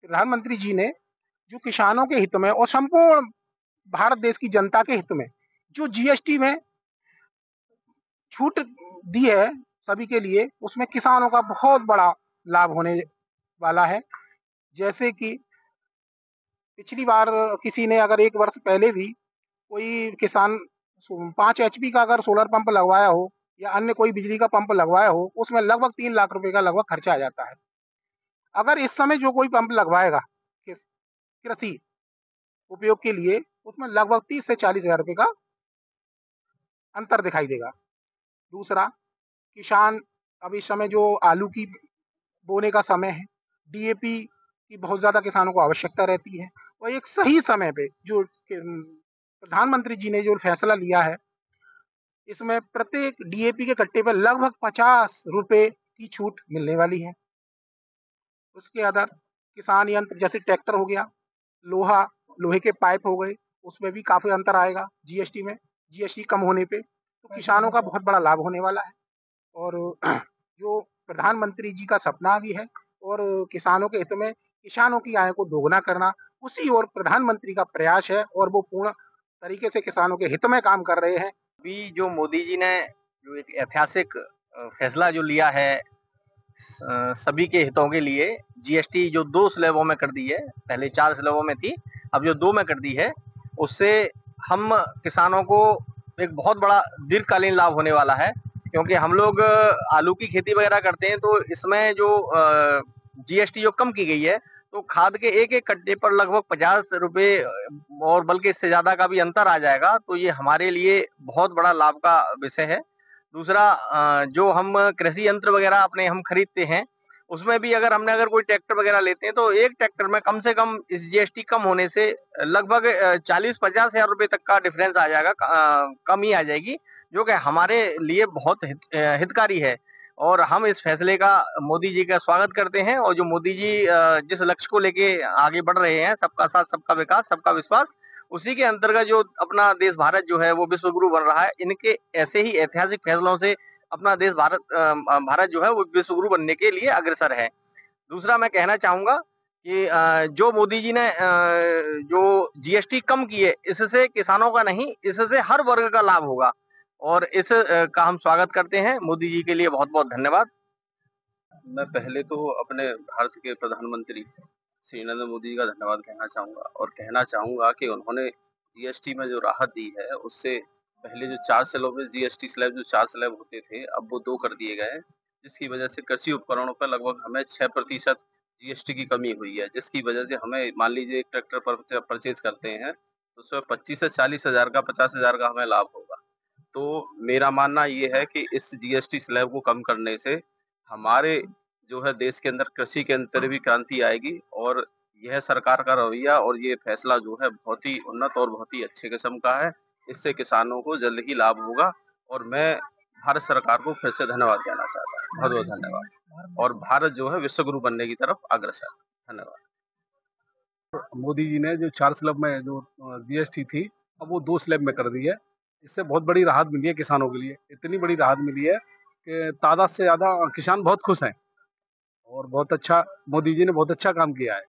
प्रधानमंत्री जी ने जो किसानों के हित में और संपूर्ण भारत देश की जनता के हित में जो जीएसटी में छूट दी है सभी के लिए, उसमें किसानों का बहुत बड़ा लाभ होने वाला है। जैसे कि पिछली बार किसी ने अगर 1 वर्ष पहले भी कोई किसान 5 एचपी का अगर सोलर पंप लगवाया हो या अन्य कोई बिजली का पंप लगवाया हो, उसमें लगभग 3 लाख रुपए का लगभग खर्चा आ जाता है। अगर इस समय जो कोई पंप लगवाएगा कृषि उपयोग के लिए, उसमें लगभग 30 से 40 हजार रुपए का अंतर दिखाई देगा। दूसरा, किसान अब इस समय जो आलू की बोने का समय है, डीएपी की बहुत ज्यादा किसानों को आवश्यकता रहती है और एक सही समय पे जो प्रधानमंत्री जी ने जो फैसला लिया है, इसमें प्रत्येक डीएपी के कट्टे पर लगभग 50 रुपए की छूट मिलने वाली है। उसके अदर किसान यंत्र जैसे ट्रैक्टर हो गया, लोहे के पाइप हो गए, उसमें भी काफी अंतर आएगा जीएसटी में। जीएसटी कम होने पे तो किसानों का बहुत बड़ा लाभ होने वाला है। और जो प्रधानमंत्री जी का सपना भी है और किसानों के हित में किसानों की आय को दोगुना करना, उसी ओर प्रधानमंत्री का प्रयास है और वो पूर्ण तरीके से किसानों के हित में काम कर रहे हैं। अभी जो मोदी जी ने जो एक ऐतिहासिक फैसला जो लिया है सभी के हितों के लिए, जीएसटी जो 2 स्लैबों में कर दी है, पहले 4 स्लैबों में थी, अब जो 2 में कर दी है, उससे हम किसानों को एक बहुत बड़ा दीर्घकालीन लाभ होने वाला है। क्योंकि हम लोग आलू की खेती वगैरह करते हैं, तो इसमें जो जीएसटी जो कम की गई है, तो खाद के एक कट्टे पर लगभग 50 रुपए और बल्कि इससे ज्यादा का भी अंतर आ जाएगा। तो ये हमारे लिए बहुत बड़ा लाभ का विषय है। दूसरा, जो हम कृषि यंत्र वगैरह अपने हम खरीदते हैं, उसमें भी अगर कोई ट्रैक्टर वगैरह लेते हैं, तो एक ट्रैक्टर में कम से कम इस जीएसटी कम होने से लगभग 40-50 हजार रुपए तक का डिफरेंस आ जाएगा, कमी आ जाएगी, जो कि हमारे लिए बहुत हितकारी है। और हम इस फैसले का मोदी जी का स्वागत करते हैं। और जो मोदी जी जिस लक्ष्य को लेके आगे बढ़ रहे हैं, सबका साथ सबका विकास सबका विश्वास, उसी के अंतर्गत जो अपना देश भारत जो है वो विश्व गुरु बन रहा है। इनके ऐसे ही ऐतिहासिक फैसलों से अपना देश भारत जो है वो विश्व गुरु बनने के लिए अग्रसर है। दूसरा, मैं कहना चाहूंगा कि जो मोदी जी ने जो जीएसटी कम की है, इससे किसानों का नहीं, इससे हर वर्ग का लाभ होगा और इस का हम स्वागत करते हैं। मोदी जी के लिए बहुत बहुत धन्यवाद। मैं पहले तो अपने भारत के प्रधानमंत्री श्री नरेंद्र मोदी जी का धन्यवाद कहना चाहूँगा और कहना चाहूँगा कि उन्होंने जीएसटी में जो राहत दी है, उससे पहले जो 4 स्लैब में जीएसटी स्लैब जो 4 स्लैब होते थे, अब वो 2 कर दिए गए हैं, जिसकी वजह से कृषि उपकरणों पर लगभग हमें 6% जीएसटी की कमी हुई है, जिसकी वजह से हमें मान लीजिए एक ट्रैक्टर परचेज करते हैं तो उसमें 25 से 40 हजार का 50 हजार का हमें लाभ होगा। तो मेरा मानना ये है कि इस जीएसटी स्लैब को कम करने से हमारे जो है देश के अंदर कृषि के अंदर भी क्रांति आएगी और यह सरकार का रवैया और ये फैसला जो है बहुत ही उन्नत और बहुत ही अच्छे किस्म का है। इससे किसानों को जल्द ही लाभ होगा और मैं भारत सरकार को फिर से धन्यवाद कहना चाहता हूँ। बहुत बहुत धन्यवाद। और भारत जो है विश्व गुरु बनने की तरफ अग्रसर। धन्यवाद। मोदी जी ने जो 4 स्लैब में जो जीएसटी थी, अब वो 2 स्लैब में कर दी है। इससे बहुत बड़ी राहत मिली है किसानों के लिए। इतनी बड़ी राहत मिली है कि तादाद से ज्यादा किसान बहुत खुश हैं और बहुत अच्छा, मोदी जी ने बहुत अच्छा काम किया है।